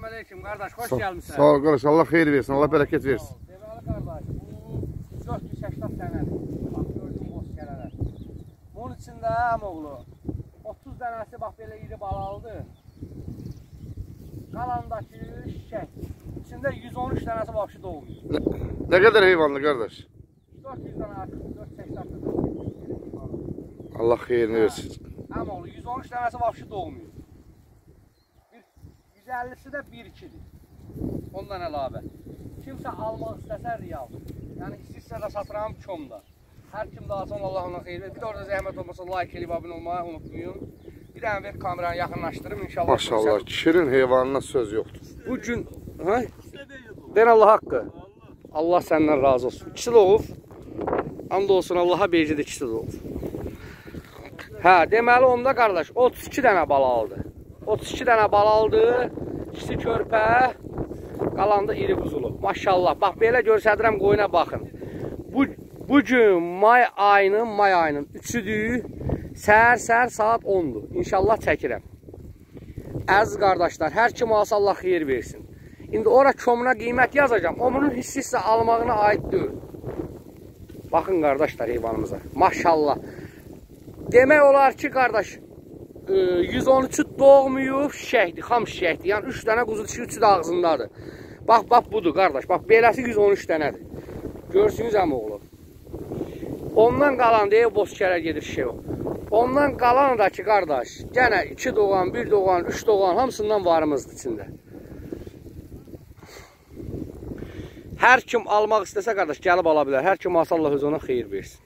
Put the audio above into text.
Selamünaleyküm qardaş, xoş gəlmişsən. Sağ ol qardaş, Allah xeyir versin, Allah bərəkət versin. Deməli qardaş, bu 480 dənədir. Bax, gördüyün boz kələlər. Bunun içində əmoğlu 30 dənəsi bax belə iri balalıdır. Qalandakı şişək. İçində 113 dənəsi vahşi doğmuyor. Nə qədər heyvanlı qardaş? 400 dənə artıq, 480 dənə. Allah xeyrini versin. Əmoğlu 113 dənəsi vahşi doğmuyor. 150'si də 1-2'dir. Ondan əlavə. Kimsə almaq istəsə real. Yəni istəyirsə də satıram komda. Hər kim daha sonra Allah ona xeyir verir. Bir də orada zəhmət olmasa like eləyib abunə olmağı unutmayın. Bir dənə ver kameranı yaxınlaşdırım inşallah. Maşallah, kişinin heyvanına söz yoxdur. Bugün, ha? Den Allah haqqı. Allah səndən razı olsun. İkisi də olub. And olsun Allaha beyci də ikisi də olub. Hə, deməli onda qardaş 32 dənə balalıdır. 32 dənə balalıdır. İkisi körpə. Qalanda iri quzulu. Maşallah. Bax belə görsədirəm qoyuna baxın. Bugün may ayının 3-üdür. Səhər saat 10'dur. İnşallah çəkirəm. Əziz qardaşlar, hər kim alsa Allah xeyir versin. İndi ora komuna qiymət yazacağım. O bunun hissi isə almağına aid deyil. Baxın qardaşlar heyvanımıza. Maşallah. Demək olar ki qardaş 113'ü doğmuyub şişəkdir, xam şişəkdir. Yəni 3 dənə quzu dişi, 3'ü də ağzındadır. Bax budur qardaş. Bax beləsi 113 dənədir. Görsünüz əmoğlu. Ondan qalan deyə bozkərə gedir şey o. Ondan qalan da ki qardaş, yenə 2 doğan, 1 doğan, 3 doğan hamısından varımızdır içində. Hər kim almaq istəsə qardaş gəlib ala bilər. Hər kim alsa Allah öz ona xeyir versin.